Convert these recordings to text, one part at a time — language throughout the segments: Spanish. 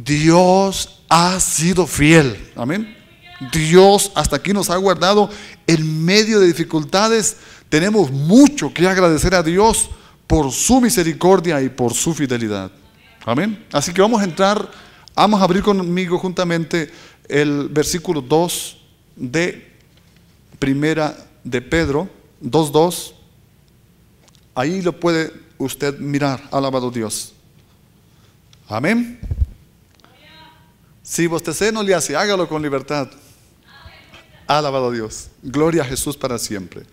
Dios ha sido fiel. Amén. Dios hasta aquí nos ha guardado en medio de dificultades. Tenemos mucho que agradecer a Dios por su misericordia y por su fidelidad. Amén. Así que vamos a abrir conmigo juntamente el versículo 2 de Primera de Pedro 2:2. Ahí lo puede usted mirar. Alabado Dios. Amén. Si usted no le hace, hágalo con libertad. Alabado Dios. Gloria a Jesús para siempre.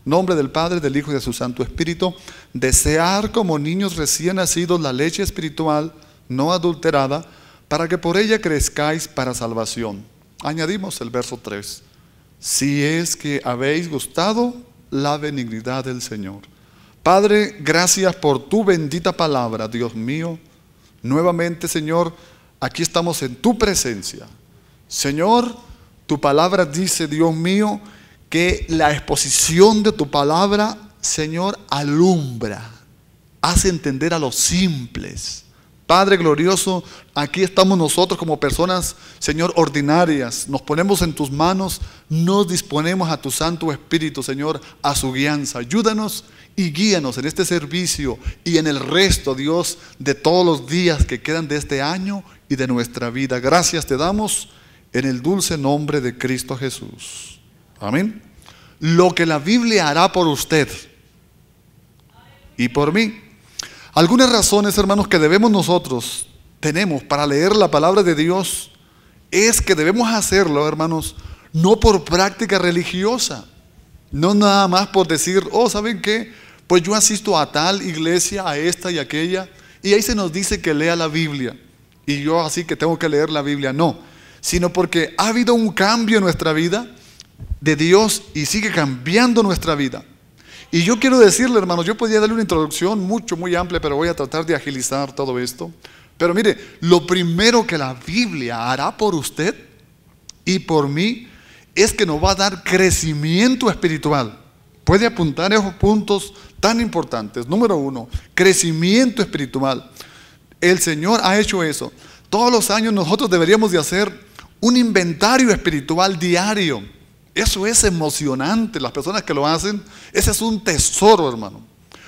Nombre del Padre, del Hijo y de su Santo Espíritu. Desear como niños recién nacidos la leche espiritual no adulterada, para que por ella crezcáis para salvación. Añadimos el verso 3. Si es que habéis gustado la benignidad del Señor. Padre, gracias por tu bendita palabra, Dios mío. Nuevamente, Señor, aquí estamos en tu presencia. Señor, tu palabra dice, Dios mío, que la exposición de tu palabra, Señor, alumbra, hace entender a los simples. Padre glorioso, aquí estamos nosotros como personas, Señor, ordinarias. Nos ponemos en tus manos, nos disponemos a tu Santo Espíritu, Señor, a su guianza. Ayúdanos y guíanos en este servicio y en el resto, Dios, de todos los días que quedan de este año y de nuestra vida. Gracias te damos en el dulce nombre de Cristo Jesús. Amén. Lo que la Biblia hará por usted y por mí. Algunas razones, hermanos, que tenemos para leer la palabra de Dios, es que debemos hacerlo, hermanos, no por práctica religiosa, no nada más por decir, oh, ¿saben qué? Pues yo asisto a tal iglesia, a esta y aquella, y ahí se nos dice que lea la Biblia, y yo así que tengo que leer la Biblia. No, sino porque ha habido un cambio en nuestra vida de Dios y sigue cambiando nuestra vida. Y yo quiero decirle, hermanos, yo podría darle una introducción muy amplia, pero voy a tratar de agilizar todo esto. Pero mire, lo primero que la Biblia hará por usted y por mí es que nos va a dar crecimiento espiritual. Puede apuntar esos puntos tan importantes. Número 1, crecimiento espiritual. El Señor ha hecho eso. Todos los años nosotros deberíamos de hacer un inventario espiritual diario. Eso es emocionante. Las personas que lo hacen, ese es un tesoro, hermano.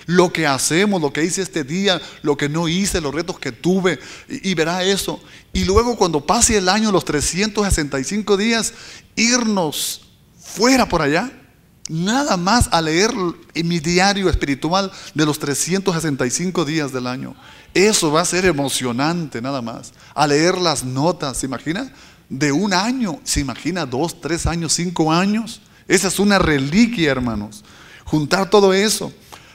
Lo que hacemos, lo que hice este día, lo que no hice, los retos que tuve, y verá eso. Y luego cuando pase el año, los 365 días, irnos fuera por allá, nada más a leer en mi diario espiritual de los 365 días del año. Eso va a ser emocionante, nada más. A leer las notas, ¿se imagina? De un año, ¿se imagina? 2, 3 años, 5 años. Esa es una reliquia, hermanos. Juntar todo eso.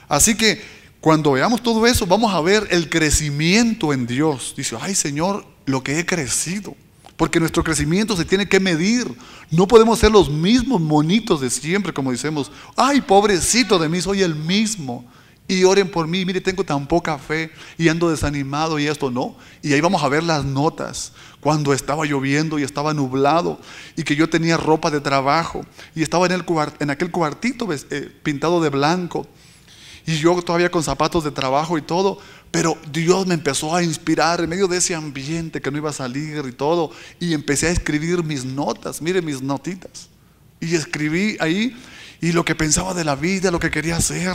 Así que cuando veamos todo eso, vamos a ver el crecimiento en Dios. Dice, ay Señor, lo que he crecido. Porque nuestro crecimiento se tiene que medir. No podemos ser los mismos monitos de siempre, como decimos. Ay, pobrecito de mí, soy el mismo. Y oren por mí, mire, tengo tan poca fe y ando desanimado y esto no. Y ahí vamos a ver las notas. Cuando estaba lloviendo y estaba nublado y que yo tenía ropa de trabajo y estaba en aquel cuartito pintado de blanco y yo todavía con zapatos de trabajo y todo, pero Dios me empezó a inspirar en medio de ese ambiente que no iba a salir y todo, y empecé a escribir mis notas, mire mis notitas, y escribí ahí y lo que pensaba de la vida, lo que quería hacer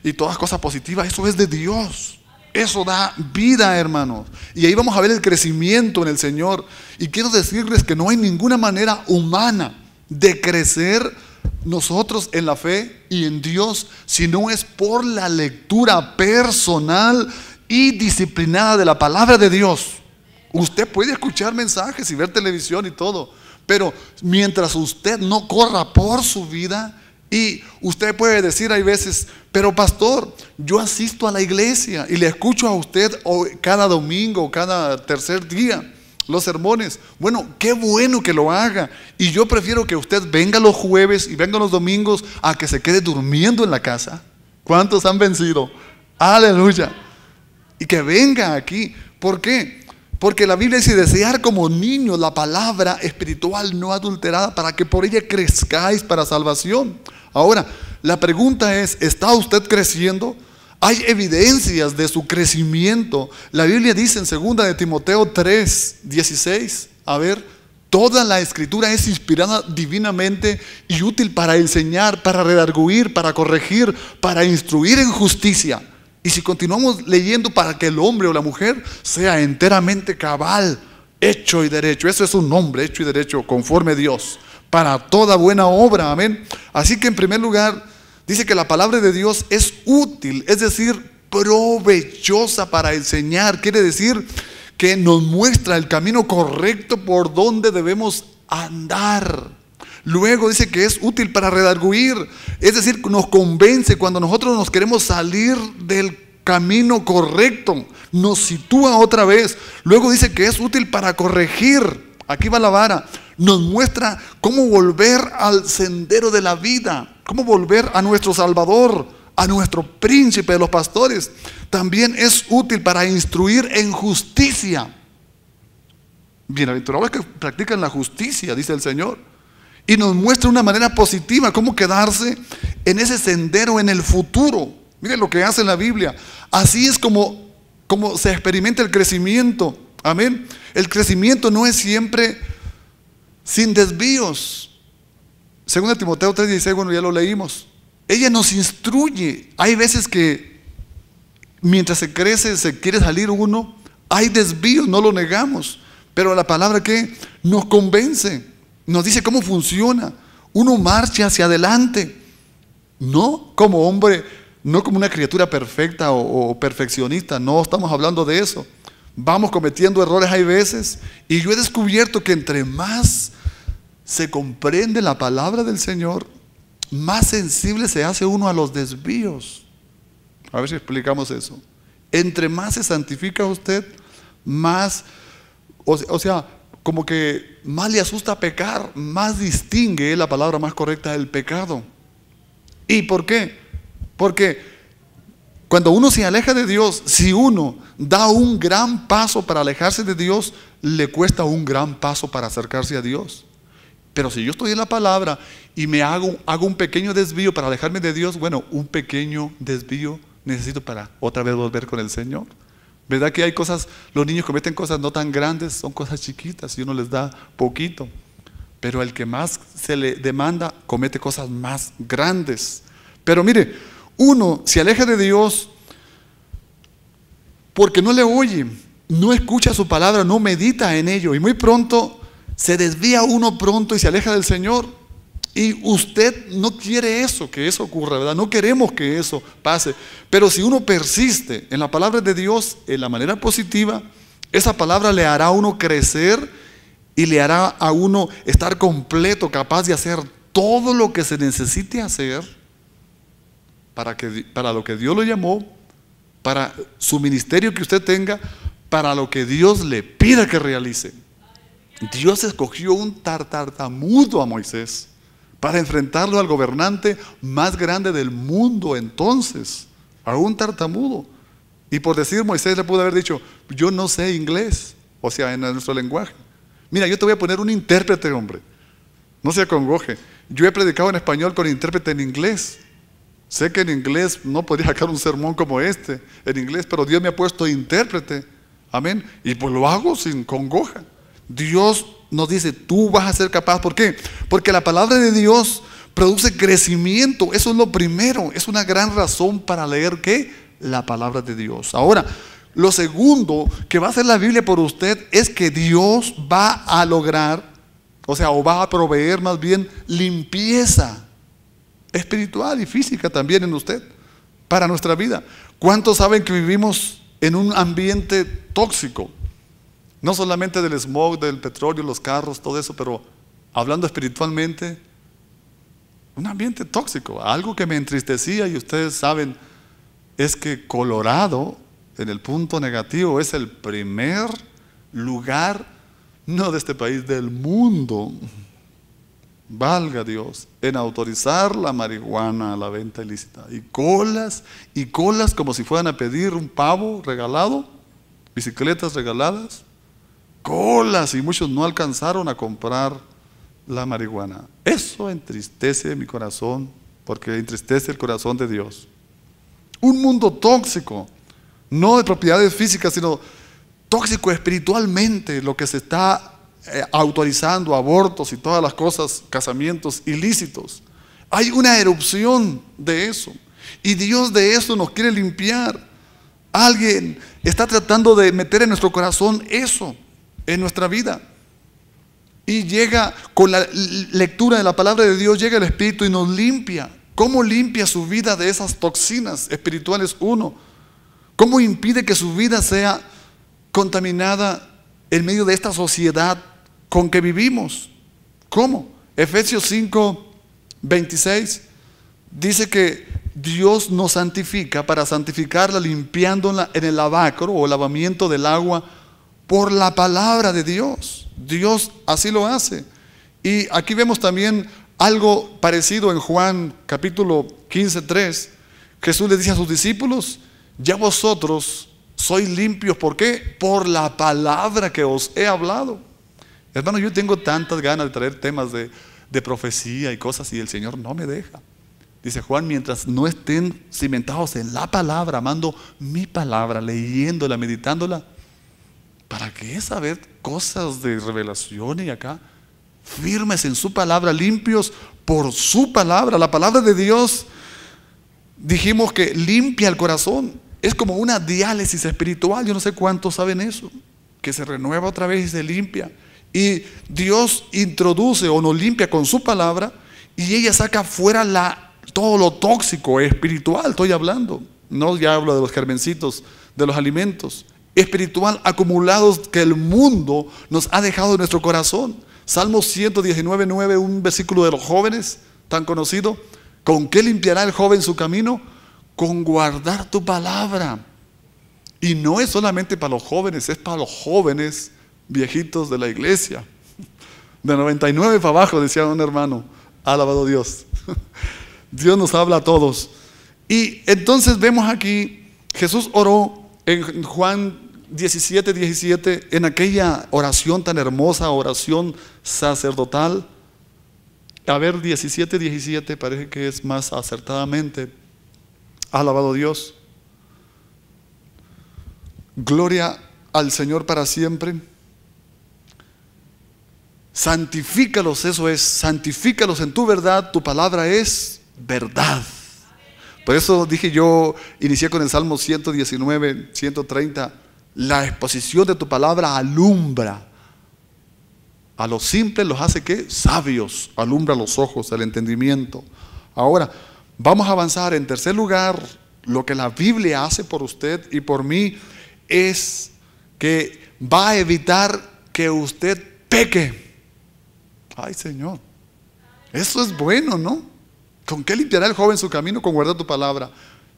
y todas cosas positivas. Eso es de Dios. Eso da vida, hermanos. Y ahí vamos a ver el crecimiento en el Señor. Y quiero decirles que no hay ninguna manera humana de crecer nosotros en la fe y en Dios, si no es por la lectura personal y disciplinada de la palabra de Dios. Usted puede escuchar mensajes y ver televisión y todo, pero mientras usted no corra por su vida, y usted puede decir, hay veces, pero pastor, yo asisto a la iglesia y le escucho a usted cada domingo, cada tercer día, los sermones. Bueno, qué bueno que lo haga. Y yo prefiero que usted venga los jueves y venga los domingos a que se quede durmiendo en la casa. ¿Cuántos han vencido? Aleluya. Y que venga aquí. ¿Por qué? Porque la Biblia dice, desear como niños la palabra espiritual no adulterada, para que por ella crezcáis para salvación. Ahora, la pregunta es, ¿está usted creciendo? hay evidencias de su crecimiento. La Biblia dice en 2 de Timoteo 3:16, a ver, toda la escritura es inspirada divinamente y útil para enseñar, para redarguir, para corregir, para instruir en justicia. Y si continuamos leyendo, para que el hombre o la mujer sea enteramente cabal, hecho y derecho. Eso es un hombre hecho y derecho conforme a Dios, para toda buena obra, amén. Así que en primer lugar, dice que la palabra de Dios es útil, es decir, provechosa para enseñar. Quiere decir que nos muestra el camino correcto por donde debemos andar. Luego dice que es útil para redarguir, es decir, nos convence cuando nosotros nos queremos salir del camino correcto, nos sitúa otra vez. Luego dice que es útil para corregir, aquí va la vara, nos muestra cómo volver al sendero de la vida, cómo volver a nuestro Salvador, a nuestro príncipe de los pastores. También es útil para instruir en justicia. Bienaventurados los que practican la justicia, dice el Señor. Y nos muestra una manera positiva cómo quedarse en ese sendero en el futuro. Miren lo que hace la Biblia. Así es como se experimenta el crecimiento. Amén. El crecimiento no es siempre sin desvíos. 2 Timoteo 3:16, bueno, ya lo leímos. Ella nos instruye. Hay veces que mientras se crece, se quiere salir uno, hay desvíos, no lo negamos. Pero la palabra que nos convence, nos dice cómo funciona. Uno marcha hacia adelante, no como hombre, no como una criatura perfecta o perfeccionista. No estamos hablando de eso. Vamos cometiendo errores hay veces. Y yo he descubierto que entre más se comprende la palabra del Señor, más sensible se hace uno a los desvíos. A ver si explicamos eso. Entre más se santifica usted, más, o sea, como que más le asusta pecar, más distingue, la palabra más correcta, del pecado. ¿Y por qué? Porque cuando uno se aleja de Dios, si uno da un gran paso para alejarse de Dios, le cuesta un gran paso para acercarse a Dios. Pero si yo estoy en la palabra y me hago un pequeño desvío para alejarme de Dios, bueno, un pequeño desvío necesito para otra vez volver con el Señor. ¿Verdad que hay cosas, los niños cometen cosas no tan grandes, son cosas chiquitas y uno les da poquito? Pero el que más se le demanda comete cosas más grandes. Pero mire, uno se aleja de Dios porque no le oye, no escucha su palabra, no medita en ello, y muy pronto se desvía uno pronto y se aleja del Señor. Y usted no quiere eso, que eso ocurra, ¿verdad? No queremos que eso pase. Pero si uno persiste en la palabra de Dios en la manera positiva, esa palabra le hará a uno crecer y le hará a uno estar completo, capaz de hacer todo lo que se necesite hacer para lo que Dios lo llamó, para su ministerio que usted tenga, para lo que Dios le pida que realice. Dios escogió un tartamudo a Moisés para enfrentarlo al gobernante más grande del mundo entonces, a un tartamudo. Y por decir, Moisés le pudo haber dicho: yo no sé inglés, o sea, en nuestro lenguaje. Mira, yo te voy a poner un intérprete, hombre. No se acongoje. Yo he predicado en español con intérprete en inglés. Sé que en inglés no podría sacar un sermón como este, en inglés, pero Dios me ha puesto intérprete. Amén. Y pues lo hago sin congoja. Dios nos dice: tú vas a ser capaz. ¿Por qué? Porque la palabra de Dios produce crecimiento. Eso es lo primero. Es una gran razón para leer ¿qué? La palabra de Dios. Ahora, lo segundo que va a hacer la Biblia por usted es que Dios va a lograr, o sea, o va a proveer más bien limpieza espiritual y física también en usted, para nuestra vida. ¿Cuántos saben que vivimos en un ambiente tóxico? No solamente del smog, del petróleo, los carros, todo eso, pero hablando espiritualmente, un ambiente tóxico. Algo que me entristecía, y ustedes saben, es que Colorado, en el punto negativo, es el primer lugar, no de este país, del mundo, valga Dios, en autorizar la marihuana, la venta ilícita. Y colas como si fueran a pedir un pavo regalado, bicicletas regaladas, colas, y muchos no alcanzaron a comprar la marihuana. Eso entristece mi corazón, porque entristece el corazón de Dios. Un mundo tóxico, no de propiedades físicas, sino tóxico espiritualmente, lo que se está autorizando, abortos y todas las cosas, casamientos ilícitos. Hay una erupción de eso, y Dios de eso nos quiere limpiar. Alguien está tratando de meter en nuestro corazón eso, en nuestra vida. Y llega con la lectura de la palabra de Dios, llega el Espíritu y nos limpia. ¿Cómo limpia su vida de esas toxinas espirituales? ¿Cómo impide que su vida sea contaminada en medio de esta sociedad con que vivimos? ¿Cómo? Efesios 5:26 dice que Dios nos santifica para santificarla, limpiándola en el lavacro o lavamiento del agua por la palabra de Dios. Dios así lo hace. Y aquí vemos también algo parecido en Juan capítulo 15:3. Jesús le dice a sus discípulos: ya vosotros sois limpios. ¿Por qué? Por la palabra que os he hablado. Hermano, yo tengo tantas ganas de traer temas de profecía y cosas, y el Señor no me deja. Dice Juan: mientras no estén cimentados en la palabra, amando mi palabra, leyéndola, meditándola. ¿Para qué saber cosas de revelación y acá? Firmes en su palabra, limpios por su palabra. La palabra de Dios, dijimos que limpia el corazón. Es como una diálisis espiritual. Yo no sé cuántos saben eso, que se renueva otra vez y se limpia. Y Dios introduce o nos limpia con su palabra, y ella saca fuera todo lo tóxico espiritual. Estoy hablando, no ya hablo de los germencitos, de los alimentos espiritual acumulados que el mundo nos ha dejado en nuestro corazón. Salmo 119:9, un versículo de los jóvenes tan conocido. ¿Con qué limpiará el joven su camino? Con guardar tu palabra. Y no es solamente para los jóvenes, es para los jóvenes viejitos de la iglesia. De 99 para abajo, decía un hermano. Alabado Dios. Dios nos habla a todos. Y entonces vemos aquí, Jesús oró en Juan 17:17, en aquella oración tan hermosa, oración sacerdotal. A ver, 17:17 parece que es más acertadamente. Alabado Dios. Gloria al Señor para siempre. Santifícalos, eso es, santifícalos en tu verdad, tu palabra es verdad. Por eso dije yo, inicié con el Salmo 119, 130, la exposición de tu palabra alumbra. A los simples los hace ¿qué? Sabios, alumbra los ojos, el entendimiento. Ahora, vamos a avanzar. En tercer lugar, lo que la Biblia hace por usted y por mí es que va a evitar que usted peque. Ay, Señor, eso es bueno, ¿no? ¿Con qué limpiará el joven su camino? Con guardar tu palabra.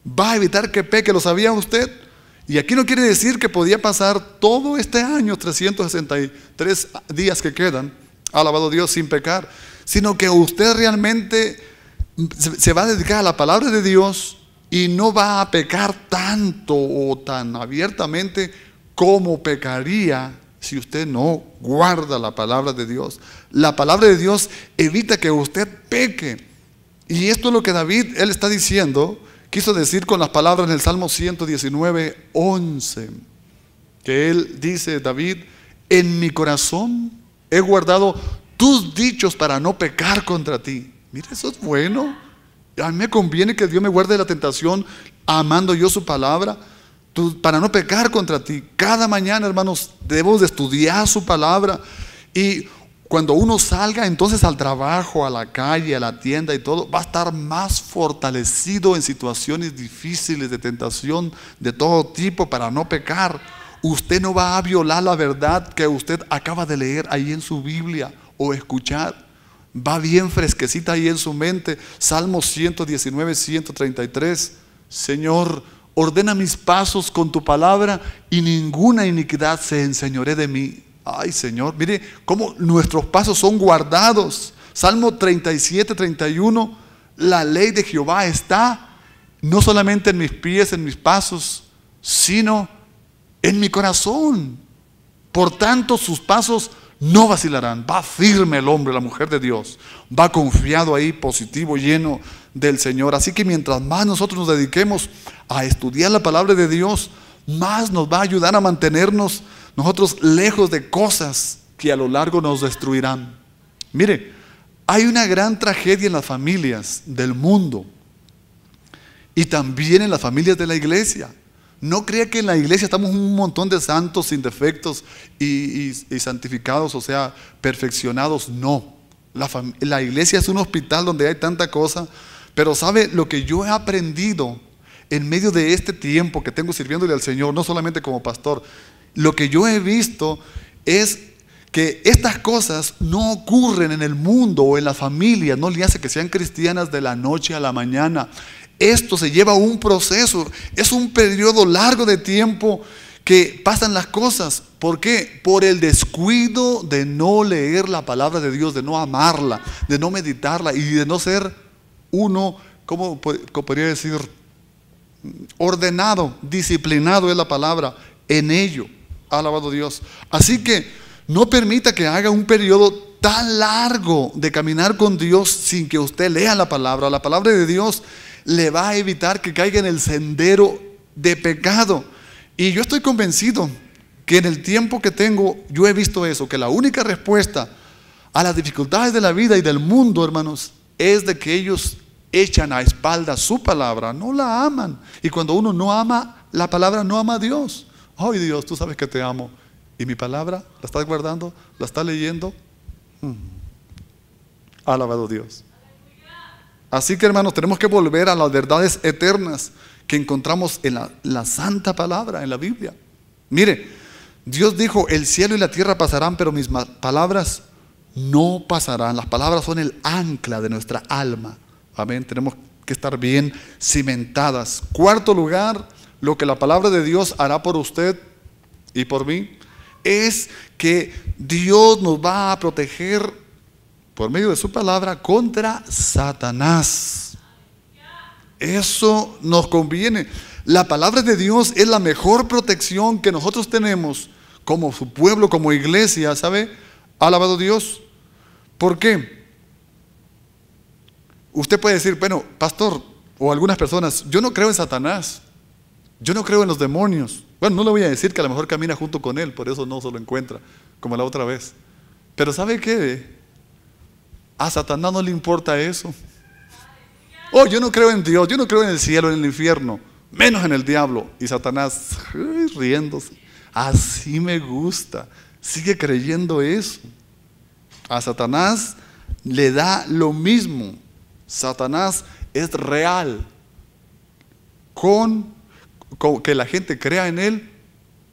Va a evitar que peque, ¿lo sabía usted? Y aquí no quiere decir que podía pasar todo este año, 363 días que quedan, alabado Dios, sin pecar, sino que usted realmente se va a dedicar a la palabra de Dios y no va a pecar tanto o tan abiertamente como pecaría si usted no guarda la palabra de Dios. La palabra de Dios evita que usted peque. Y esto es lo que David, él está diciendo, quiso decir con las palabras en el Salmo 119:11, que él dice, David: en mi corazón he guardado tus dichos para no pecar contra ti. Mira, eso es bueno. A mí me conviene que Dios me guarde de la tentación, amando yo su palabra, para no pecar contra ti. Cada mañana, hermanos, debemos de estudiar su palabra. Y cuando uno salga entonces al trabajo, a la calle, a la tienda y todo, va a estar más fortalecido en situaciones difíciles de tentación de todo tipo para no pecar. Usted no va a violar la verdad que usted acaba de leer ahí en su Biblia o escuchar. Va bien fresquecita ahí en su mente. Salmo 119:133. Señor, ordena mis pasos con tu palabra y ninguna iniquidad se enseñoree de mí. Ay, Señor, mire cómo nuestros pasos son guardados. Salmo 37:31, la ley de Jehová está no solamente en mis pies, en mis pasos, sino en mi corazón. Por tanto, sus pasos no vacilarán. Va firme el hombre, la mujer de Dios. Va confiado ahí, positivo, lleno del Señor. Así que mientras más nosotros nos dediquemos a estudiar la palabra de Dios, más nos va a ayudar a mantenernos nosotros lejos de cosas que a lo largo nos destruirán. Mire, hay una gran tragedia en las familias del mundo y también en las familias de la iglesia. No crea que en la iglesia estamos un montón de santos sin defectos y santificados, o sea, perfeccionados. No, la iglesia es un hospital donde hay tanta cosa. Pero ¿sabe lo que yo he aprendido en medio de este tiempo que tengo sirviéndole al Señor? No solamente como pastor. Lo que yo he visto es que estas cosas no ocurren en el mundo o en las familias. No le hace que sean cristianas de la noche a la mañana. Esto se lleva un proceso, es un periodo largo de tiempo que pasan las cosas. ¿Por qué? Por el descuido de no leer la palabra de Dios, de no amarla, de no meditarla y de no ser uno, ¿cómo podría decir? Ordenado, disciplinado es la palabra en ello. Alabado Dios. Así que no permita que haga un periodo tan largo de caminar con Dios sin que usted lea la palabra. La palabra de Dios le va a evitar que caiga en el sendero de pecado. Y yo estoy convencido que en el tiempo que tengo, yo he visto eso, que la única respuesta a las dificultades de la vida y del mundo, hermanos, es de que ellos echan a espaldas su palabra, no la aman. Y cuando uno no ama la palabra, no ama a Dios. Ay, Dios, tú sabes que te amo. ¿Y mi palabra? ¿La estás guardando? ¿La estás leyendo? Alabado Dios. Así que, hermanos, tenemos que volver a las verdades eternas que encontramos en la santa palabra, en la Biblia. Mire, Dios dijo, el cielo y la tierra pasarán, pero mis palabras no pasarán. Las palabras son el ancla de nuestra alma. Amén, tenemos que estar bien cimentadas. Cuarto lugar, lo que la palabra de Dios hará por usted y por mí es que Dios nos va a proteger por medio de su palabra contra Satanás. Eso nos conviene. La palabra de Dios es la mejor protección que nosotros tenemos como su pueblo, como iglesia, ¿sabe? Alabado Dios. ¿Por qué? Usted puede decir, bueno, pastor, o algunas personas, yo no creo en Satanás, yo no creo en los demonios. Bueno, no le voy a decir que a lo mejor camina junto con él, por eso no se lo encuentra, como la otra vez. Pero ¿sabe qué? A Satanás no le importa eso. Oh, yo no creo en Dios, yo no creo en el cielo, en el infierno, menos en el diablo. Y Satanás, riéndose, así me gusta, sigue creyendo eso. A Satanás le da lo mismo. Satanás es real. Con que la gente crea en él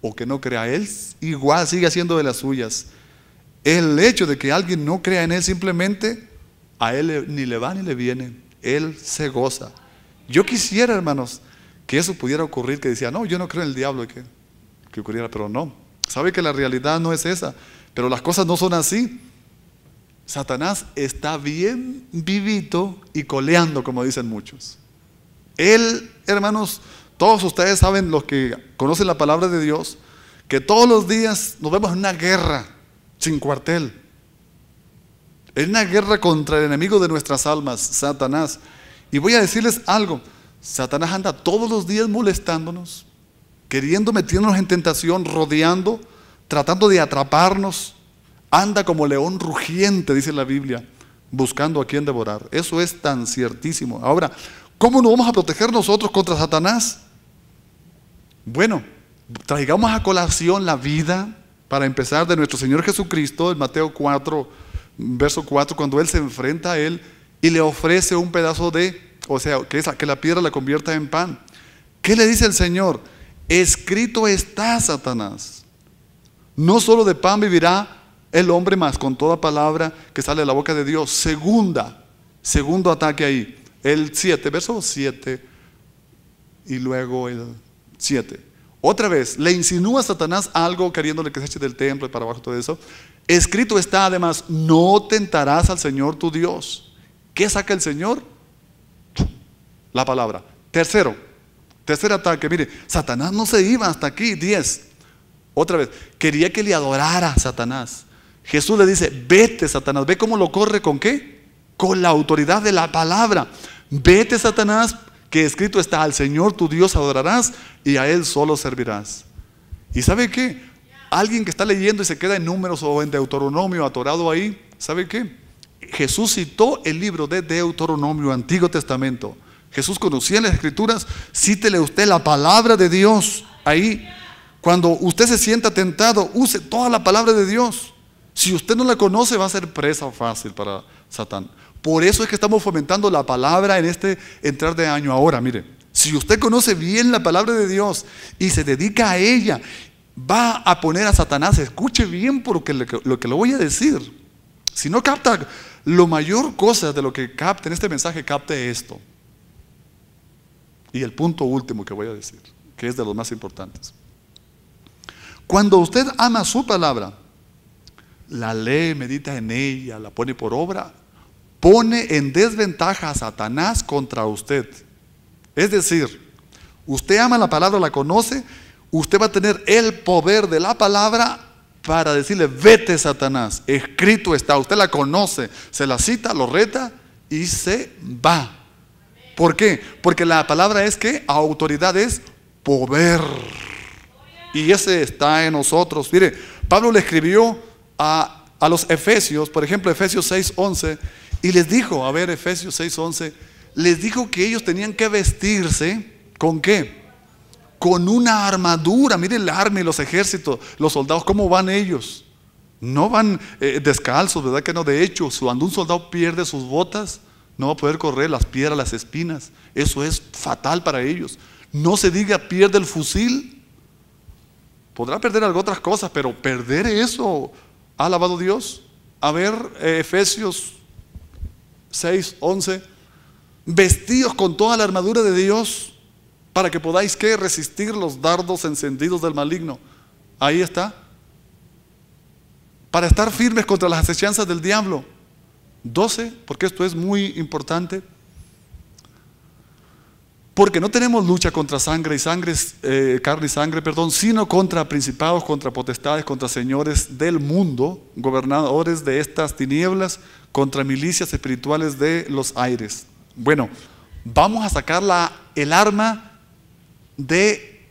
o que no crea, él igual sigue haciendo de las suyas. El hecho de que alguien no crea en él, simplemente a él ni le va ni le viene, él se goza. Yo quisiera, hermanos, que eso pudiera ocurrir, que decía, no, yo no creo en el diablo, que ocurriera, pero no. Sabe que la realidad no es esa, pero las cosas no son así. Satanás está bien vivito y coleando, como dicen muchos. Él, hermanos, todos ustedes saben, los que conocen la palabra de Dios, que todos los días nos vemos en una guerra sin cuartel, en una guerra contra el enemigo de nuestras almas, Satanás. Y voy a decirles algo, Satanás anda todos los días molestándonos, queriendo meternos en tentación, rodeando, tratando de atraparnos. Anda como león rugiente, dice la Biblia, buscando a quien devorar. Eso es tan ciertísimo. Ahora, ¿cómo nos vamos a proteger nosotros contra Satanás? Bueno, traigamos a colación la vida, para empezar, de nuestro Señor Jesucristo, en Mateo 4, verso 4, cuando Él se enfrenta a Él y le ofrece un pedazo que la piedra la convierta en pan. ¿Qué le dice el Señor? Escrito está, Satanás, no solo de pan vivirá el hombre, más con toda palabra que sale de la boca de Dios. Segundo ataque ahí, el 7, verso 7 y luego el 7. Otra vez, le insinúa a Satanás algo queriéndole que se eche del templo y para abajo todo eso. Escrito está además, no tentarás al Señor tu Dios. ¿Qué saca el Señor? La palabra. Tercer ataque, mire, Satanás no se iba hasta aquí, 10. Otra vez, quería que le adorara a Satanás, Jesús le dice, vete Satanás. ¿Ve cómo lo corre con qué? Con la autoridad de la palabra. Vete Satanás, que escrito está, al Señor tu Dios adorarás y a Él solo servirás. ¿Y sabe qué? Alguien que está leyendo y se queda en Números o en Deuteronomio atorado ahí, ¿sabe qué? Jesús citó el libro de Deuteronomio, Antiguo Testamento. Jesús conocía las Escrituras. Cítele usted la palabra de Dios ahí. Cuando usted se sienta tentado, use toda la palabra de Dios. Si usted no la conoce, va a ser presa fácil para Satán. Por eso es que estamos fomentando la palabra en este entrar de año. Ahora, mire, si usted conoce bien la palabra de Dios y se dedica a ella, va a poner a Satanás. Escuche bien porque lo que le voy a decir. Si no capta lo mayor cosa de lo que capte en este mensaje, capte esto. Y el punto último que voy a decir, que es de los más importantes. Cuando usted ama su palabra, la lee, medita en ella, la pone por obra, pone en desventaja a Satanás contra usted. Es decir, usted ama la palabra, la conoce, usted va a tener el poder de la palabra para decirle, vete Satanás, escrito está. Usted la conoce, se la cita, lo reta y se va. ¿Por qué? Porque la palabra es que autoridad es poder. Y ese está en nosotros. Mire, Pablo le escribió a los Efesios, por ejemplo, Efesios 6:11, y les dijo, a ver, Efesios 6:11, les dijo que ellos tenían que vestirse, ¿con qué? Con una armadura. Miren el arma y los ejércitos, los soldados, ¿cómo van ellos? No van descalzos, ¿verdad que no? De hecho, cuando un soldado pierde sus botas, no va a poder correr, las piedras, las espinas. Eso es fatal para ellos. No se diga pierde el fusil. Podrá perder algo otras cosas, pero perder eso, ¿ha alabado Dios? A ver, Efesios 6:11, vestidos con toda la armadura de Dios, para que podáis ¿qué? Resistir los dardos encendidos del maligno. Ahí está. Para estar firmes contra las acechanzas del diablo. 12, porque esto es muy importante. Porque no tenemos lucha contra carne y sangre, sino contra principados, contra potestades, contra señores del mundo, gobernadores de estas tinieblas, contra milicias espirituales de los aires. Bueno, vamos a sacar el arma de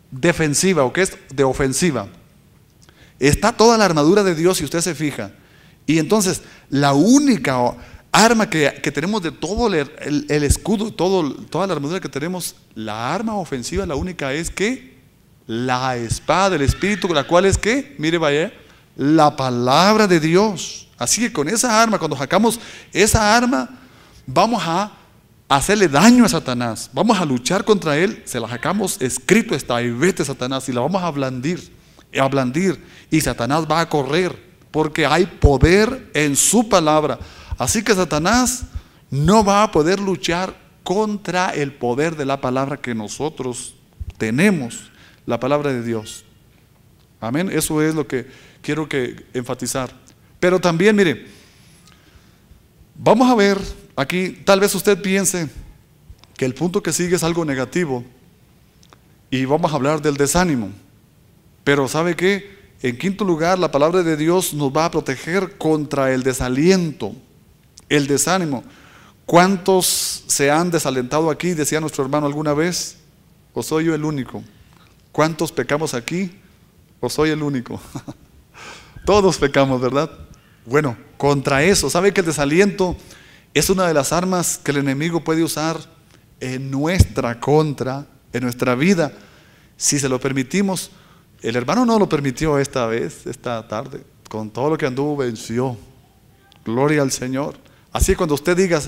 defensiva, o que es de ofensiva. Está toda la armadura de Dios, si usted se fija. Y entonces, la única arma que tenemos de todo el escudo, toda la armadura que tenemos, la arma ofensiva, la única es que la espada del Espíritu, la cual es que, mire vaya, la palabra de Dios. Así que con esa arma, cuando sacamos esa arma, vamos a hacerle daño a Satanás, vamos a luchar contra él. Se la sacamos, escrito está, y vete Satanás, y la vamos a blandir, y Satanás va a correr, porque hay poder en su palabra. Así que Satanás no va a poder luchar contra el poder de la palabra que nosotros tenemos, la palabra de Dios. Amén. Eso es lo que quiero enfatizar. Pero también, mire, vamos a ver aquí, tal vez usted piense que el punto que sigue es algo negativo y vamos a hablar del desánimo. Pero ¿sabe qué? En quinto lugar, la palabra de Dios nos va a proteger contra el desaliento, el desánimo. ¿Cuántos se han desalentado aquí? Decía nuestro hermano alguna vez, ¿o soy yo el único? ¿Cuántos pecamos aquí? ¿O soy el único? Todos pecamos, ¿verdad? Bueno, contra eso, ¿sabe que el desaliento es una de las armas que el enemigo puede usar en nuestra contra, en nuestra vida, si se lo permitimos? El hermano no lo permitió esta vez, esta tarde. Con todo lo que anduvo, venció. Gloria al Señor. Así que cuando usted diga,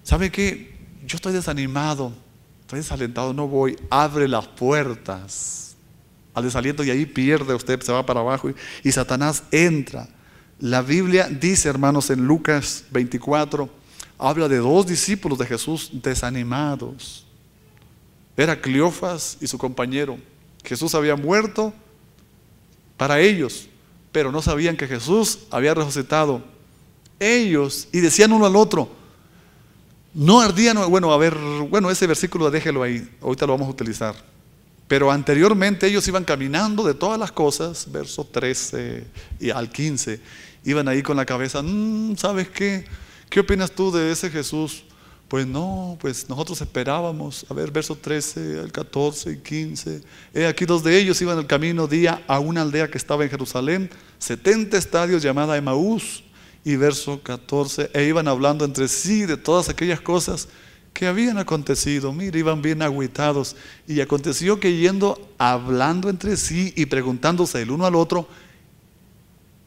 ¿sabe qué? Yo estoy desanimado, estoy desalentado, no voy. Abre las puertas al desaliento y ahí pierde usted, se va para abajo y Satanás entra. La Biblia dice, hermanos, en Lucas 24, habla de 2 discípulos de Jesús desanimados. Era Cleofas y su compañero. Jesús había muerto para ellos, pero no sabían que Jesús había resucitado. Ellos, y decían uno al otro, no ardían, bueno, ese versículo déjelo ahí, ahorita lo vamos a utilizar. Pero anteriormente ellos iban caminando de todas las cosas, verso 13 y al 15, iban ahí con la cabeza, ¿sabes qué? ¿Qué opinas tú de ese Jesús? Pues no, pues nosotros esperábamos, a ver, verso 13 al 14 y 15, aquí dos de ellos iban el camino día a una aldea que estaba en Jerusalén, 70 estadios llamada Emaús, y verso 14, iban hablando entre sí de todas aquellas cosas que habían acontecido. Mira, iban bien agüitados. Y aconteció que yendo, hablando entre sí y preguntándose el uno al otro,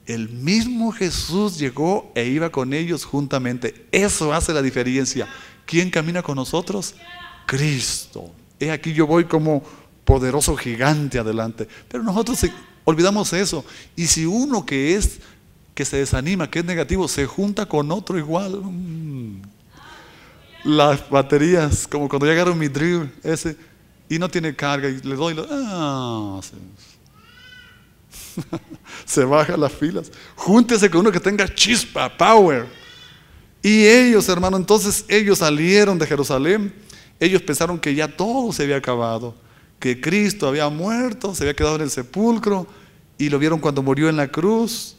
el mismo Jesús llegó e iba con ellos juntamente. Eso hace la diferencia. ¿Quién camina con nosotros? Cristo. He aquí yo voy como poderoso gigante adelante. Pero nosotros olvidamos eso. Y si uno que se desanima, que es negativo, se junta con otro igual, las baterías, como cuando yo agarro mi drill ese y no tiene carga y le doy, se baja las filas. Júntese con uno que tenga chispa, power. Y ellos, hermano, entonces ellos salieron de Jerusalén. Ellos pensaron que ya todo se había acabado, que Cristo había muerto, se había quedado en el sepulcro, y lo vieron cuando murió en la cruz.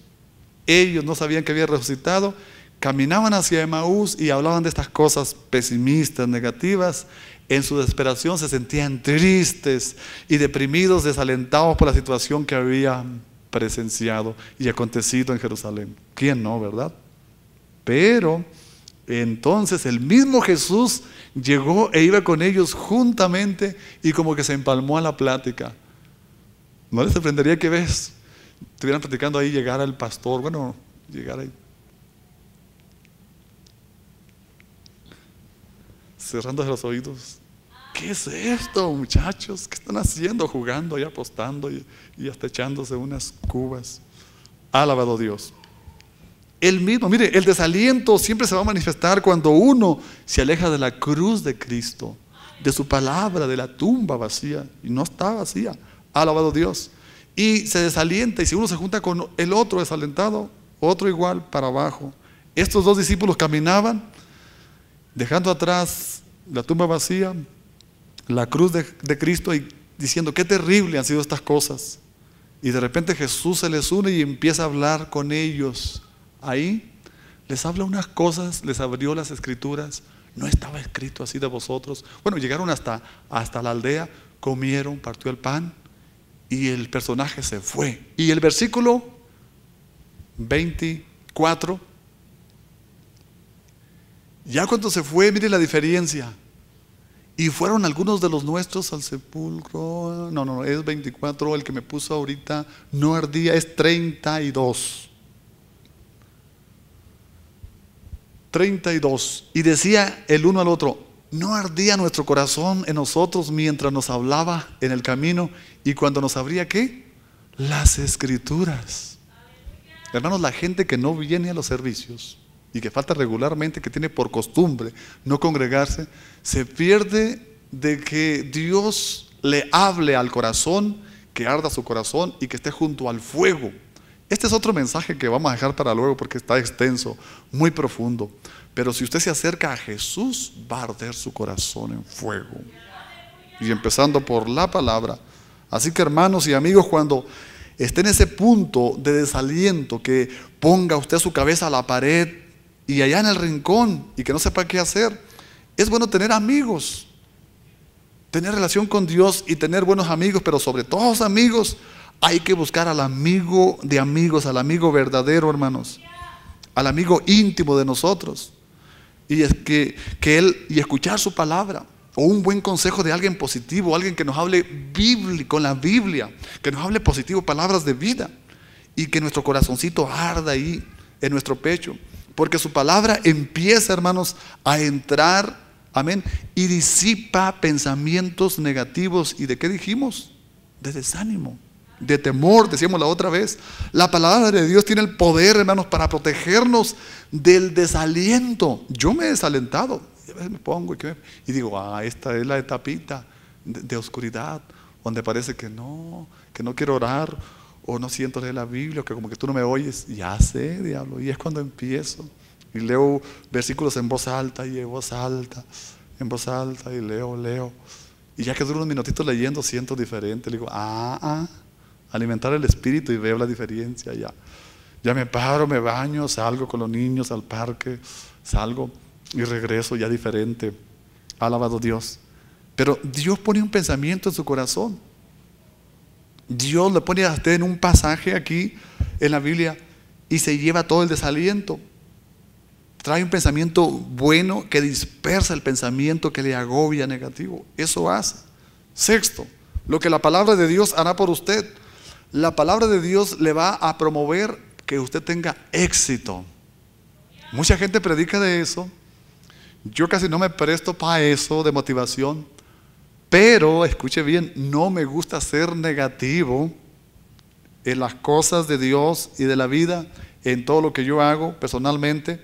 Ellos no sabían que había resucitado. Caminaban hacia Emaús y hablaban de estas cosas pesimistas, negativas. En su desesperación se sentían tristes y deprimidos, desalentados por la situación que habían presenciado y acontecido en Jerusalén. ¿Quién no, verdad? Pero entonces el mismo Jesús llegó e iba con ellos juntamente y como que se empalmó a la plática. ¿No les sorprendería que estuvieran platicando ahí, llegara el pastor, llegara ahí, cerrándose los oídos? ¿Qué es esto, muchachos? ¿Qué están haciendo? Jugando y apostando y hasta echándose unas cubas. Alabado Dios. El mismo, mire, el desaliento siempre se va a manifestar cuando uno se aleja de la cruz de Cristo, de su palabra, de la tumba vacía. Y no está vacía. Alabado Dios. Y se desalienta, y si uno se junta con el otro desalentado, otro igual para abajo. Estos dos discípulos caminaban dejando atrás la tumba vacía, la cruz de Cristo, y diciendo qué terrible han sido estas cosas. Y de repente Jesús se les une y empieza a hablar con ellos. Ahí les habla unas cosas, les abrió las escrituras. No estaba escrito así de vosotros. Llegaron hasta la aldea, comieron, partió el pan y el personaje se fue. Y el versículo 24, ya cuando se fue, mire la diferencia. Y fueron algunos de los nuestros al sepulcro. No, es 24, el que me puso ahorita no ardía, es 32. 32. Y decía el uno al otro, ¿no ardía nuestro corazón en nosotros mientras nos hablaba en el camino y cuando nos abría qué? Las escrituras. Hermanos, la gente que no viene a los servicios y que falta regularmente, que tiene por costumbre no congregarse, se pierde de que Dios le hable al corazón, que arda su corazón y que esté junto al fuego. Este es otro mensaje que vamos a dejar para luego porque está extenso, muy profundo. Pero si usted se acerca a Jesús, va a arder su corazón en fuego. Y empezando por la palabra. Así que, hermanos y amigos, cuando esté en ese punto de desaliento, que ponga usted su cabeza a la pared y allá en el rincón y que no sepa qué hacer, es bueno tener amigos, tener relación con Dios y tener buenos amigos, pero sobre todo los amigos hay que buscar al amigo de amigos, al amigo verdadero, hermanos, al amigo íntimo de nosotros, y es que él, y escuchar su palabra o un buen consejo de alguien positivo, alguien que nos hable con la Biblia, que nos hable positivo, palabras de vida, y que nuestro corazoncito arda ahí en nuestro pecho, porque su palabra empieza, hermanos, a entrar, amén, y disipa pensamientos negativos. ¿Y de qué dijimos? De desánimo, de temor, decíamos la otra vez. La palabra de Dios tiene el poder, hermanos, para protegernos del desaliento. Yo me he desalentado, y a veces me pongo y digo, esta es la etapita de oscuridad, donde parece que no quiero orar, o no siento leer la Biblia, que como que tú no me oyes. Ya sé, diablo, y es cuando empiezo y leo versículos en voz alta y en voz alta, y leo, Y ya que duro unos minutitos leyendo, siento diferente. Le digo, alimentar el espíritu y veo la diferencia ya. Ya me paro, me baño, salgo con los niños al parque, salgo y regreso ya diferente. Alabado Dios. Pero Dios pone un pensamiento en su corazón. Dios le pone a usted en un pasaje aquí en la Biblia y se lleva todo el desaliento. Trae un pensamiento bueno que dispersa el pensamiento que le agobia negativo. Eso hace. Sexto, lo que la palabra de Dios hará por usted. La palabra de Dios le va a promover que usted tenga éxito. Mucha gente predica de eso. Yo casi no me presto para eso de motivación. Pero, escuche bien, no me gusta ser negativo en las cosas de Dios y de la vida, en todo lo que yo hago personalmente.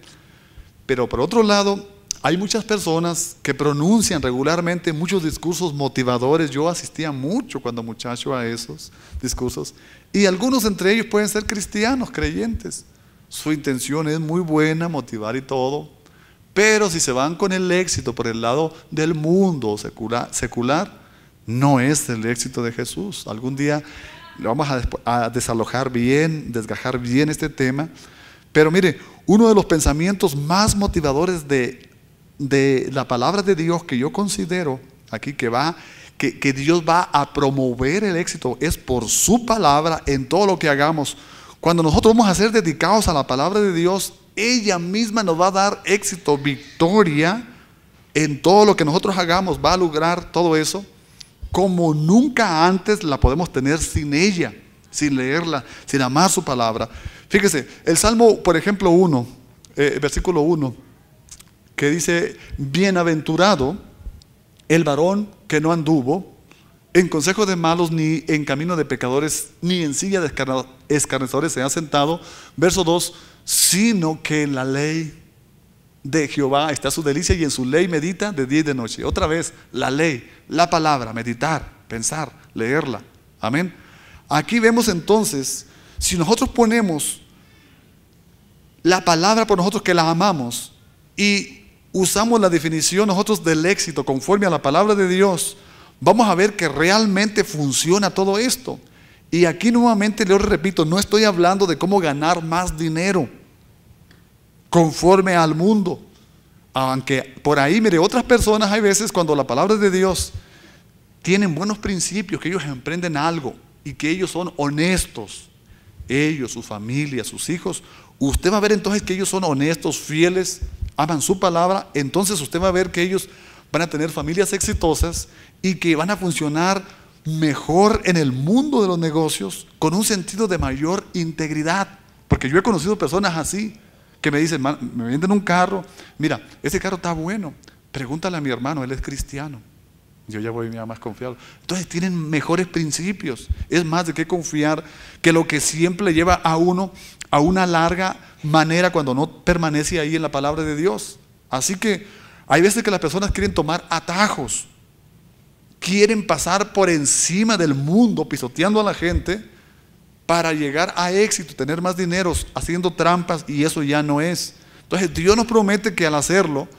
Pero por otro lado, hay muchas personas que pronuncian regularmente muchos discursos motivadores. Yo asistía mucho cuando muchacho a esos discursos. Y algunos entre ellos pueden ser cristianos, creyentes. Su intención es muy buena, motivar y todo. Pero si se van con el éxito por el lado del mundo secular, no es el éxito de Jesús. Algún día lo vamos a desalojar bien, desgajar bien este tema. Pero mire, uno de los pensamientos más motivadores de la palabra de Dios que yo considero aquí que Dios va a promover el éxito es por su palabra en todo lo que hagamos. Cuando nosotros vamos a ser dedicados a la palabra de Dios, ella misma nos va a dar éxito, victoria en todo lo que nosotros hagamos. Va a lograr todo eso como nunca antes la podemos tener sin ella, sin leerla, sin amar su palabra. Fíjese, el Salmo, por ejemplo, 1, versículo 1, que dice: bienaventurado el varón que no anduvo en consejo de malos, ni en camino de pecadores, ni en silla de escarnecedores se ha sentado. Verso 2, sino que en la ley de Jehová está su delicia, y en su ley medita de día y de noche. Otra vez, la ley, la palabra, meditar, pensar, leerla. Amén. Aquí vemos entonces, si nosotros ponemos la palabra por nosotros que la amamos y usamos la definición nosotros del éxito conforme a la palabra de Dios, vamos a ver que realmente funciona todo esto. Y aquí nuevamente les repito, no estoy hablando de cómo ganar más dinero conforme al mundo. Aunque por ahí, mire, otras personas hay veces cuando la palabra de Dios tienen buenos principios, que ellos emprenden algo y que ellos son honestos, ellos, su familia, sus hijos, usted va a ver entonces que ellos son honestos, fieles, aman su palabra. Entonces usted va a ver que ellos van a tener familias exitosas y que van a funcionar mejor en el mundo de los negocios, con un sentido de mayor integridad. Porque yo he conocido personas así que me dicen: me venden un carro, mira, ese carro está bueno, pregúntale a mi hermano, él es cristiano. Yo ya voy más confiado. Entonces tienen mejores principios. Es más de qué confiar que lo que siempre le lleva a uno a una larga manera cuando no permanece ahí en la palabra de Dios. Así que hay veces que las personas quieren tomar atajos, quieren pasar por encima del mundo pisoteando a la gente para llegar a éxito, tener más dinero, haciendo trampas, y eso ya no es. Entonces Dios nos promete que al hacerlo,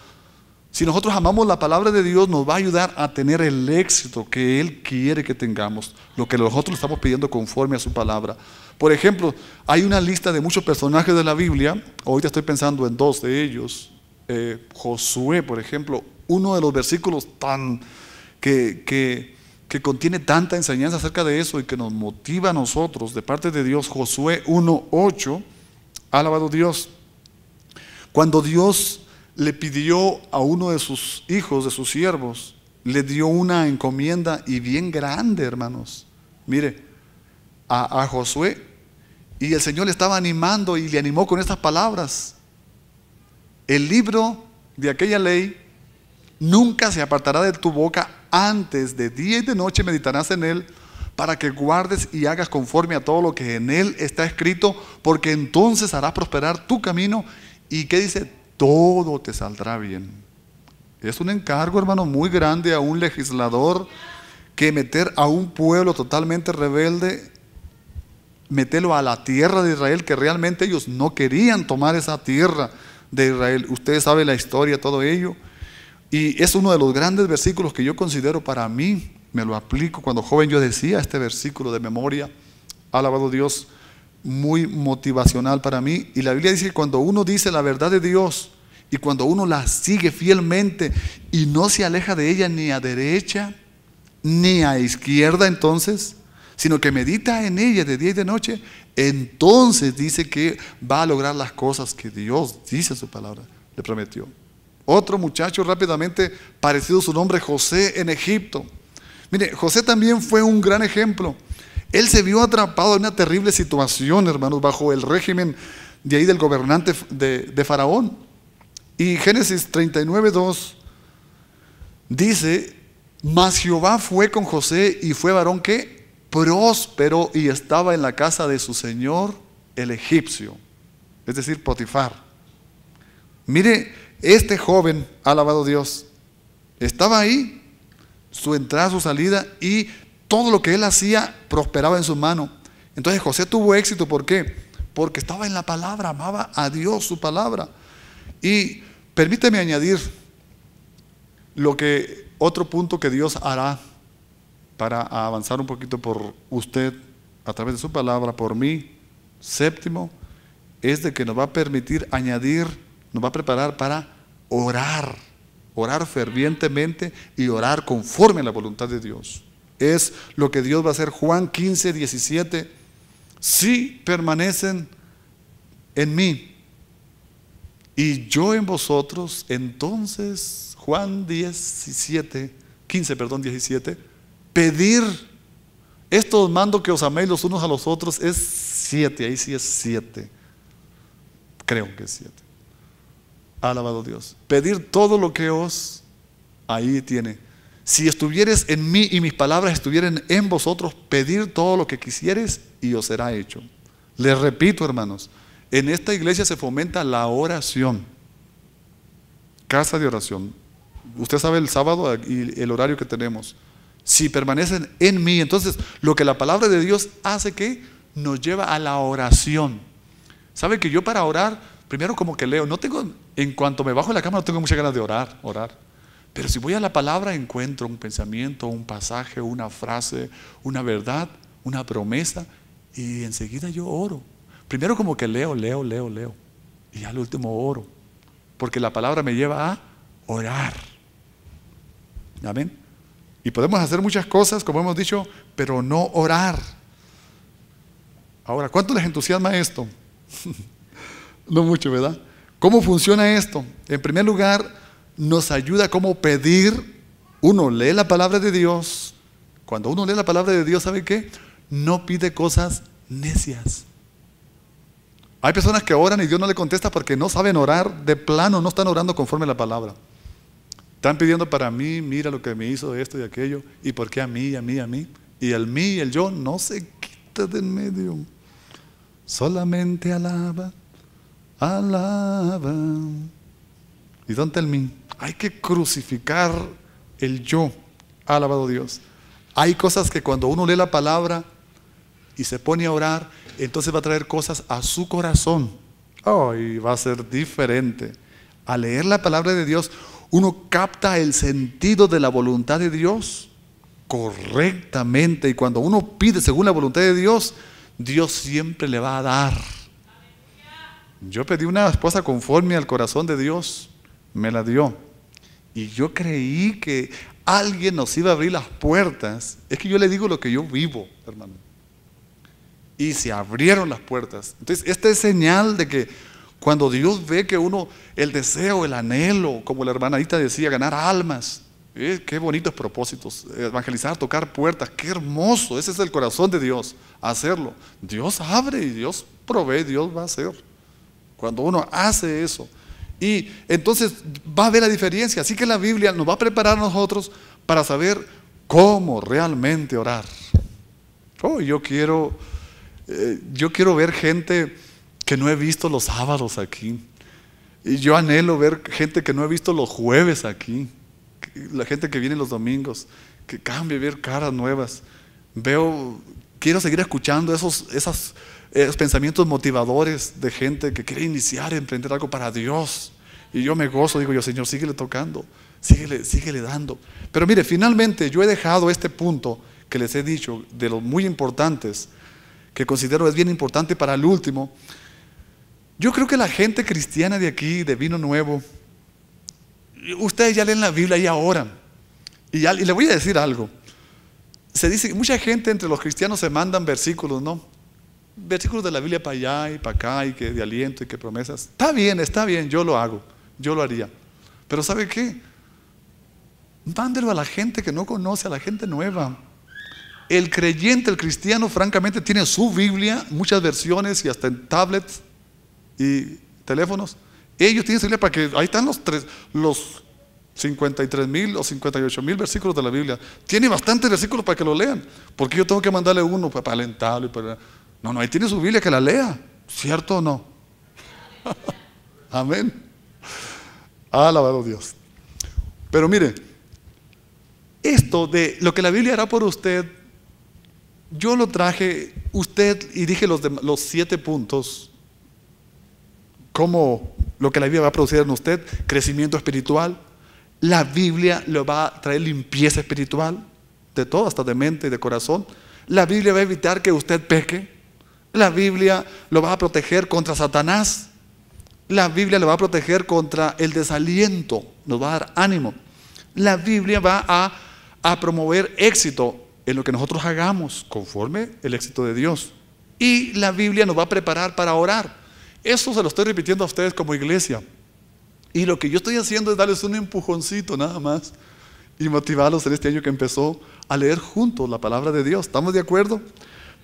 si nosotros amamos la palabra de Dios, nos va a ayudar a tener el éxito que Él quiere que tengamos, lo que nosotros estamos pidiendo conforme a su palabra. Por ejemplo, hay una lista de muchos personajes de la Biblia. Ahorita estoy pensando en dos de ellos. Josué, por ejemplo, uno de los versículos que contiene tanta enseñanza acerca de eso y que nos motiva a nosotros de parte de Dios. Josué 1:8, alabado Dios. Cuando Dios le pidió a uno de sus hijos, de sus siervos, le dio una encomienda y bien grande, hermanos. Mire, a Josué, y el Señor le estaba animando y le animó con estas palabras: el libro de aquella ley nunca se apartará de tu boca, antes de día y de noche meditarás en él, para que guardes y hagas conforme a todo lo que en él está escrito, porque entonces hará prosperar tu camino. ¿Y qué dice? Todo te saldrá bien. Es un encargo, hermano, muy grande a un legislador, que meter a un pueblo totalmente rebelde, meterlo a la tierra de Israel, que realmente ellos no querían tomar esa tierra de Israel. Ustedes saben la historia, todo ello. Y es uno de los grandes versículos que yo considero para mí, me lo aplico. Cuando joven yo decía este versículo de memoria, alabado Dios, muy motivacional para mí. Y la Biblia dice que cuando uno dice la verdad de Dios y cuando uno la sigue fielmente y no se aleja de ella ni a derecha ni a izquierda, entonces, sino que medita en ella de día y de noche, entonces dice que va a lograr las cosas que Dios dice en su palabra, le prometió. Otro muchacho rápidamente, parecido a su nombre, José en Egipto. Mire, José también fue un gran ejemplo. Él se vio atrapado en una terrible situación, hermanos, bajo el régimen de ahí del gobernante de Faraón. Y Génesis 39:2 dice: mas Jehová fue con José y fue varón que próspero y estaba en la casa de su señor el egipcio, es decir, Potifar. Mire, este joven, alabado Dios, estaba ahí, su entrada, su salida, y todo lo que él hacía prosperaba en su mano. Entonces José tuvo éxito. ¿Por qué? Porque estaba en la palabra, amaba a Dios, su palabra. Y permíteme añadir otro punto que Dios hará para avanzar un poquito por usted a través de su palabra, por mí. Séptimo, es de que nos va a permitir añadir, nos va a preparar para orar fervientemente y orar conforme a la voluntad de Dios. Es lo que Dios va a hacer. Juan 15:17: si permanecen en mí y yo en vosotros, entonces, Juan 17, pedir. Esto os mando, que os améis los unos a los otros. Es 7, ahí sí es 7. Creo que es 7. Alabado Dios. Pedir todo lo que os, ahí tiene. Si estuvieres en mí y mis palabras estuvieran en vosotros, pedir todo lo que quisieres y os será hecho. Les repito, hermanos, en esta iglesia se fomenta la oración. Casa de oración. Usted sabe el sábado y el horario que tenemos. Si permanecen en mí, entonces lo que la palabra de Dios hace, que nos lleva a la oración. ¿Sabe que yo para orar, primero como que leo? No tengo, en cuanto me bajo de la cama, no tengo muchas ganas de orar. Pero si voy a la palabra, encuentro un pensamiento, un pasaje, una frase, una verdad, una promesa, y enseguida yo oro. Primero como que leo, y al último oro, porque la palabra me lleva a orar. Amén. Y podemos hacer muchas cosas, como hemos dicho, pero no orar. Ahora, ¿cuánto les entusiasma esto? No mucho, ¿verdad? ¿Cómo funciona esto? En primer lugar, nos ayuda a cómo pedir. Uno lee la palabra de Dios. Cuando uno lee la palabra de Dios, ¿sabe qué? No pide cosas necias. Hay personas que oran y Dios no le contesta porque no saben orar, de plano no están orando conforme a la palabra. Están pidiendo para mí, mira lo que me hizo esto y aquello, y por qué a mí. Y el mí y el yo no se quita de en medio. Solamente alaba. ¿Y dónde está el mí? Hay que crucificar el yo. Alabado Dios. Hay cosas que cuando uno lee la palabra y se pone a orar, entonces va a traer cosas a su corazón. Y va a ser diferente. Al leer la palabra de Dios, uno capta el sentido de la voluntad de Dios correctamente. Y cuando uno pide según la voluntad de Dios, Dios siempre le va a dar. Yo pedí una esposa conforme al corazón de Dios, me la dio. Y yo creí que alguien nos iba a abrir las puertas. Es que yo le digo lo que yo vivo, hermano. Y se abrieron las puertas. Entonces, esta es señal de que cuando Dios ve que uno, el deseo, el anhelo, como la hermanita decía, ganar almas, qué bonitos propósitos, evangelizar, tocar puertas, qué hermoso, ese es el corazón de Dios, hacerlo. Dios abre y Dios provee, Dios va a hacer. Cuando uno hace eso, y entonces va a ver la diferencia. Así que la Biblia nos va a preparar a nosotros para saber cómo realmente orar. Yo quiero ver gente que no he visto los sábados aquí. Y yo anhelo ver gente que no he visto los jueves aquí. La gente que viene los domingos, que cambie, ver caras nuevas. Quiero seguir escuchando esos pensamientos motivadores de gente que quiere iniciar, emprender algo para Dios. Y yo me gozo, digo yo, Señor, síguele tocando. síguele dando. Pero mire, finalmente yo he dejado este punto que les he dicho, de los muy importantes, que considero es bien importante para el último. Yo creo que la gente cristiana de aquí, de Vino Nuevo, ustedes ya leen la Biblia y ya oran. Y le voy a decir algo. Se dice que mucha gente entre los cristianos se mandan versículos, ¿no? Versículos de la Biblia para allá y para acá, y que de aliento y que promesas. Está bien, yo lo hago, yo lo haría. Pero ¿sabe qué? Mándelo a la gente que no conoce, a la gente nueva. El creyente, el cristiano, francamente tiene su Biblia, muchas versiones y hasta en tablets y teléfonos. Ellos tienen su Biblia para que, ahí están los 53,000 o 58,000 versículos de la Biblia. Tiene bastantes versículos para que lo lean. Porque yo tengo que mandarle uno para alentarlo. No, ahí tiene su Biblia, que la lea. ¿Cierto o no? Amén. Alabado Dios. Pero mire, esto de lo que la Biblia hará por usted, yo lo traje usted y dije los 7 puntos. Como lo que la Biblia va a producir en usted: crecimiento espiritual. La Biblia le va a traer limpieza espiritual, de todo, hasta de mente y de corazón. La Biblia va a evitar que usted peque. La Biblia lo va a proteger contra Satanás. La Biblia le va a proteger contra el desaliento, nos va a dar ánimo. La Biblia va a promover éxito en lo que nosotros hagamos, conforme el éxito de Dios. Y la Biblia nos va a preparar para orar. Eso se lo estoy repitiendo a ustedes como iglesia. Y lo que yo estoy haciendo es darles un empujoncito nada más y motivarlos en este año que empezó a leer juntos la palabra de Dios. ¿Estamos de acuerdo?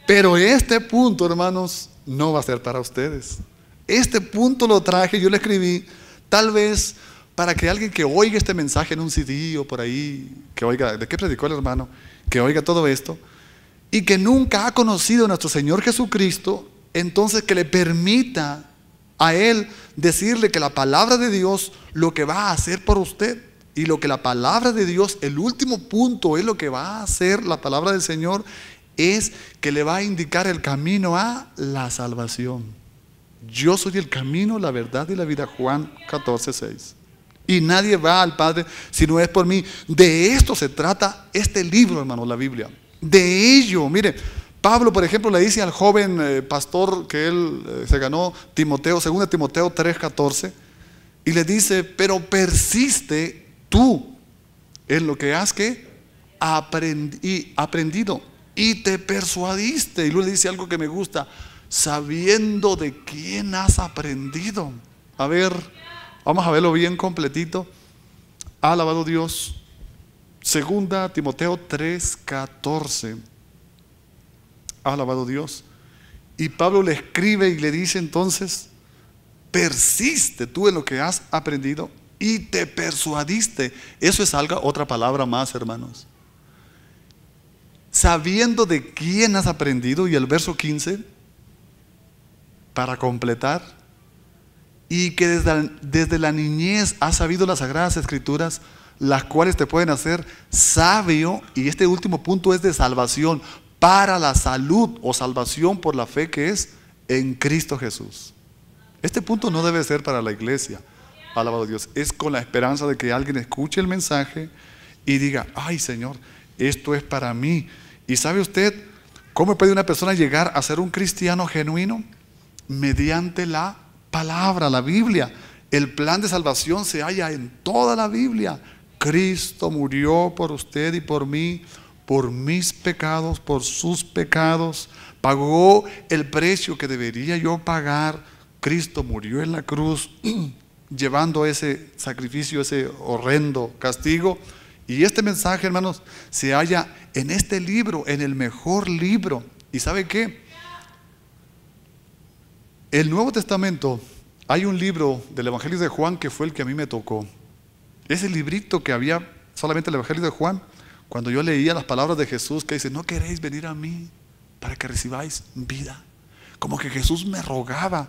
Pero este punto, hermanos, no va a ser para ustedes. Este punto lo traje, yo lo escribí, tal vez para que alguien que oiga este mensaje en un CD o por ahí, que oiga, ¿de qué predicó el hermano? Que oiga todo esto y que nunca ha conocido a nuestro Señor Jesucristo, entonces que le permita a él decirle que la palabra de Dios lo que va a hacer por usted, y lo que la palabra de Dios, el último punto, es lo que va a hacer la palabra del Señor, es que le va a indicar el camino a la salvación. Yo soy el camino, la verdad y la vida, Juan 14:6. Y nadie va al Padre si no es por mí. De esto se trata este libro, hermanos, la Biblia. De ello, mire, Pablo, por ejemplo, le dice al joven pastor que él se ganó, Timoteo, 2 Timoteo 3:14, y le dice: pero persiste tú en lo que has aprendido y te persuadiste. Y luego le dice algo que me gusta: sabiendo de quién has aprendido. A ver, vamos a verlo bien completito. Alabado Dios. 2 Timoteo 3:14. Alabado Dios. Y Pablo le escribe y le dice entonces: persiste tú en lo que has aprendido y te persuadiste. Eso es otra palabra más, hermanos. Sabiendo de quién has aprendido. Y el verso 15, para completar: y que desde la niñez has sabido las sagradas escrituras, las cuales te pueden hacer sabio. Y este último punto es de salvación, para la salud o salvación por la fe que es en Cristo Jesús. Este punto no debe ser para la iglesia, alabado Dios. Es con la esperanza de que alguien escuche el mensaje y diga: ay, Señor, esto es para mí. ¿Y sabe usted cómo puede una persona llegar a ser un cristiano genuino? Mediante la palabra, la Biblia. El plan de salvación se halla en toda la Biblia. Cristo murió por usted y por mí, por mis pecados, por sus pecados. Pagó el precio que debería yo pagar. Cristo murió en la cruz, llevando ese sacrificio, ese horrendo castigo. Y este mensaje, hermanos, se halla en este libro, en el mejor libro. ¿Y sabe qué? El Nuevo Testamento, hay un libro del Evangelio de Juan que fue el que a mí me tocó. Ese librito que había solamente el Evangelio de Juan, cuando yo leía las palabras de Jesús que dice: no queréis venir a mí para que recibáis vida. Como que Jesús me rogaba.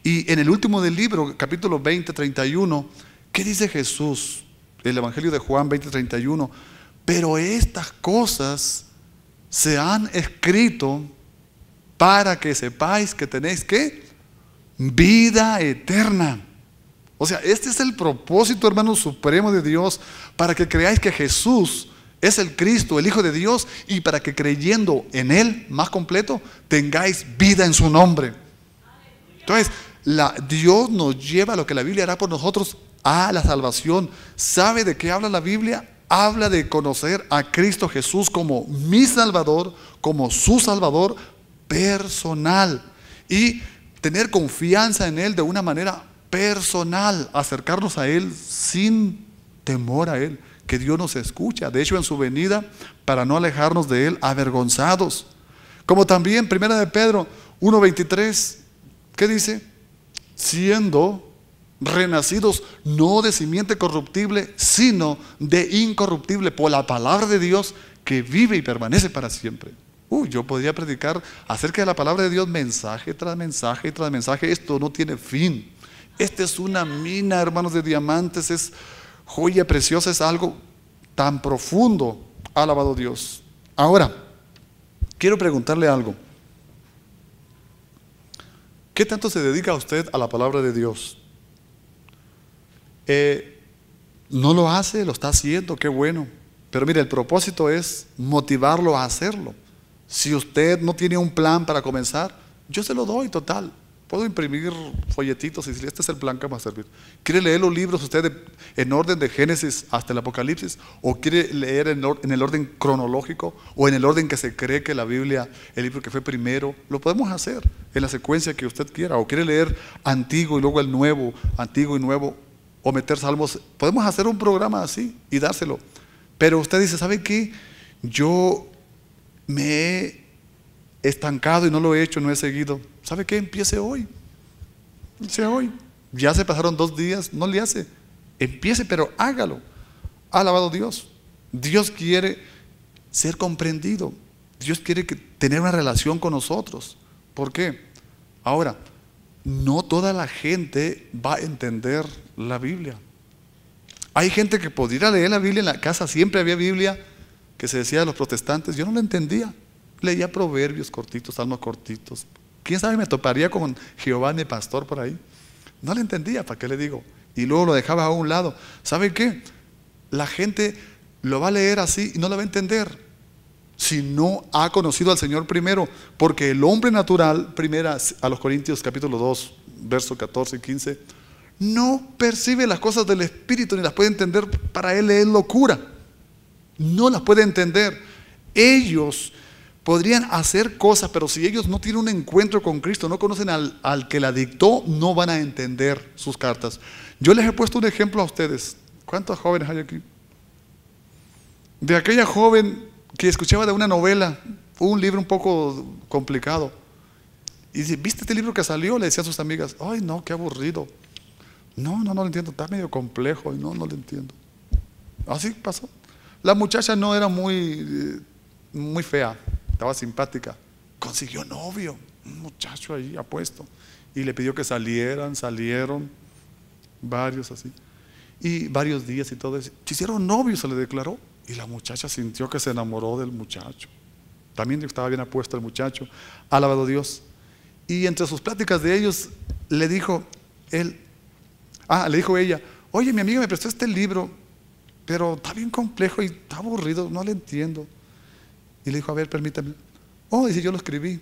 Y en el último del libro, capítulo 20, 31, ¿qué dice Jesús? El Evangelio de Juan 20, 31. Pero estas cosas se han escrito para que sepáis que tenéis ¿qué? Vida eterna. O sea, este es el propósito, hermanos, supremo de Dios, para que creáis que Jesús es el Cristo, el Hijo de Dios, y para que creyendo en Él, más completo, tengáis vida en su nombre. Entonces, Dios nos lleva a lo que la Biblia hará por nosotros, a la salvación. ¿Sabe de qué habla la Biblia? Habla de conocer a Cristo Jesús como mi Salvador, como su Salvador personal, y tener confianza en Él de una manera personal, acercarnos a Él sin temor a Él, que Dios nos escucha. De hecho, en su venida, para no alejarnos de Él avergonzados. Como también 1 de Pedro 1:23, ¿qué dice? Siendo renacidos no de simiente corruptible, sino de incorruptible, por la palabra de Dios que vive y permanece para siempre. Yo podría predicar acerca de la palabra de Dios mensaje tras mensaje tras mensaje. Esto no tiene fin. Esta es una mina, hermanos, de diamantes, es joya preciosa, es algo tan profundo. Alabado Dios. Ahora, quiero preguntarle algo. ¿Qué tanto se dedica usted a la palabra de Dios? No lo hace, lo está haciendo, qué bueno. Pero mire, el propósito es motivarlo a hacerlo. Si usted no tiene un plan para comenzar, yo se lo doy, total. Puedo imprimir folletitos y decir, este es el plan que va a servir. ¿Quiere leer los libros usted en orden de Génesis hasta el Apocalipsis? ¿O quiere leer en el orden cronológico? ¿O en el orden que se cree que la Biblia, el libro que fue primero? Lo podemos hacer en la secuencia que usted quiera. ¿O quiere leer antiguo y luego el nuevo, antiguo y nuevo? ¿O meter salmos? Podemos hacer un programa así y dárselo. Pero usted dice, ¿sabe qué? Yo me he estancado y no lo he hecho, no he seguido. ¿Sabe qué? Empiece hoy. Empiece hoy. Ya se pasaron 2 días, no le hace. Empiece, pero hágalo. Alabado Dios. Dios quiere ser comprendido. Dios quiere tener una relación con nosotros. ¿Por qué? Ahora, no toda la gente va a entender la Biblia. Hay gente que podría leer la Biblia en la casa, siempre había Biblia que se decía de los protestantes, yo no la entendía. Leía proverbios cortitos, salmos cortitos. ¿Quién sabe? Me toparía con Jehová mi pastor por ahí. No le entendía, ¿para qué le digo? Y luego lo dejaba a un lado. ¿Sabe qué? La gente lo va a leer así y no lo va a entender si no ha conocido al Señor primero. Porque el hombre natural, primera a los Corintios capítulo 2, versos 14 y 15, no percibe las cosas del Espíritu ni las puede entender. Para él es locura. No las puede entender. Ellos podrían hacer cosas, pero si ellos no tienen un encuentro con Cristo, no conocen al que la dictó, no van a entender sus cartas. Yo les he puesto un ejemplo a ustedes. ¿Cuántos jóvenes hay aquí? De aquella joven que escuchaba de una novela, un libro un poco complicado, y dice, ¿viste este libro que salió? Le decían sus amigas, ay no, qué aburrido. No lo entiendo, está medio complejo y no lo entiendo. Así pasó. La muchacha no era muy fea, estaba simpática. Consiguió novio, un muchacho ahí apuesto, y le pidió que salieron varios así, y varios días y todo eso. Se hicieron novios, se le declaró, y la muchacha sintió que se enamoró del muchacho. También estaba bien apuesto el muchacho, alabado Dios. Y entre sus pláticas de ellos le dijo ella, oye, mi amiga me prestó este libro, pero está bien complejo y está aburrido, no lo entiendo. Y le dijo, a ver, permítame. Dice, yo lo escribí.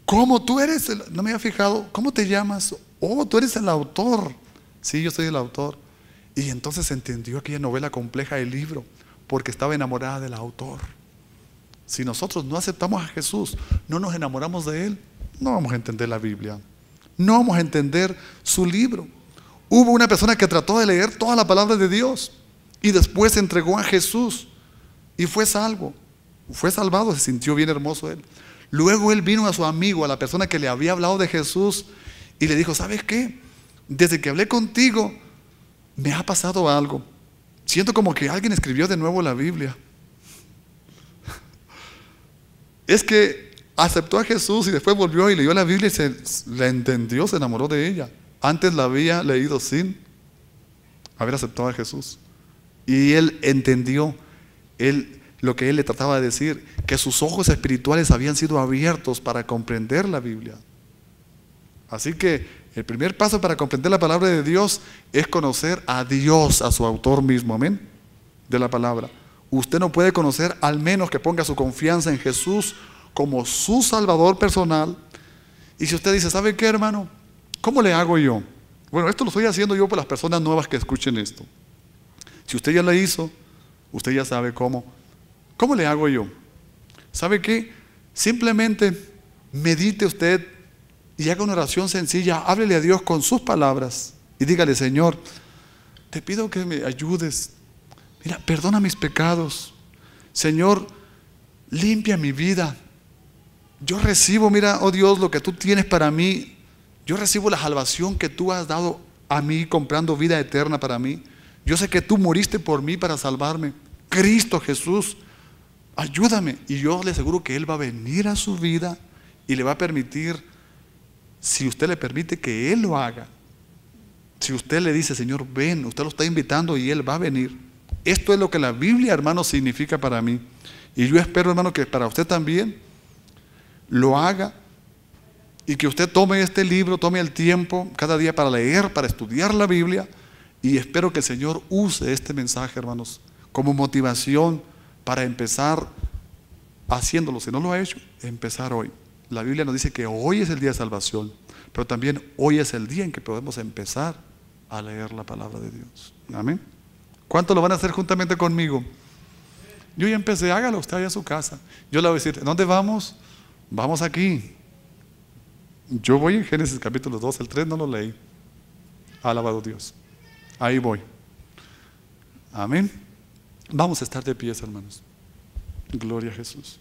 ¿Cómo? Tú eres no me había fijado. ¿Cómo te llamas? Tú eres el autor. Sí, yo soy el autor. Y entonces entendió aquella novela compleja del libro, porque estaba enamorada del autor. Si nosotros no aceptamos a Jesús, no nos enamoramos de Él, no vamos a entender la Biblia, no vamos a entender su libro. Hubo una persona que trató de leer toda la palabra de Dios y después se entregó a Jesús y fue salvo, fue salvado, se sintió bien hermoso él. Luego él vino a su amigo, a la persona que le había hablado de Jesús, y le dijo, ¿sabes qué? Desde que hablé contigo me ha pasado algo. Siento como que alguien escribió de nuevo la Biblia. Es que aceptó a Jesús y después volvió y leyó la Biblia y la entendió, se enamoró de ella. Antes la había leído sin haber aceptado a Jesús. Y él entendió lo que él le trataba de decir, que sus ojos espirituales habían sido abiertos para comprender la Biblia. Así que El primer paso para comprender la palabra de Dios es conocer a Dios, a su autor mismo, amén, de la palabra. Usted no puede conocer al menos que ponga su confianza en Jesús como su Salvador personal. Y si usted dice, ¿sabe qué, hermano? ¿Cómo le hago yo? Bueno, esto lo estoy haciendo yo por las personas nuevas que escuchen esto. Si usted ya lo hizo, usted ya sabe cómo. ¿Cómo le hago yo? ¿Sabe qué? Simplemente medite usted y haga una oración sencilla. Háblele a Dios con sus palabras y dígale, Señor, te pido que me ayudes. Mira, perdona mis pecados. Señor, limpia mi vida. Yo recibo, mira, oh Dios, lo que tú tienes para mí. Yo recibo la salvación que tú has dado a mí, comprando vida eterna para mí. Yo sé que tú moriste por mí para salvarme. Cristo Jesús, ayúdame. Y yo le aseguro que Él va a venir a su vida y le va a permitir, si usted le permite que Él lo haga. Si usted le dice, Señor, ven, usted lo está invitando y Él va a venir. Esto es lo que la Biblia, hermano, significa para mí. Y yo espero, hermano, que para usted también lo haga y que usted tome este libro, tome el tiempo cada día para leer, para estudiar la Biblia, y espero que el Señor use este mensaje, hermanos, como motivación para empezar haciéndolo. Si no lo ha hecho, empezar hoy. La Biblia nos dice que hoy es el día de salvación, pero también hoy es el día en que podemos empezar a leer la palabra de Dios. Amén. ¿Cuánto lo van a hacer juntamente conmigo? Yo ya empecé, hágalo usted allá en su casa. Yo le voy a decir, ¿dónde vamos? Vamos aquí. Yo voy en Génesis capítulo 2, el 3 no lo leí. Alabado Dios. Ahí voy. Amén. Vamos a estar de pies, hermanos. Gloria a Jesús.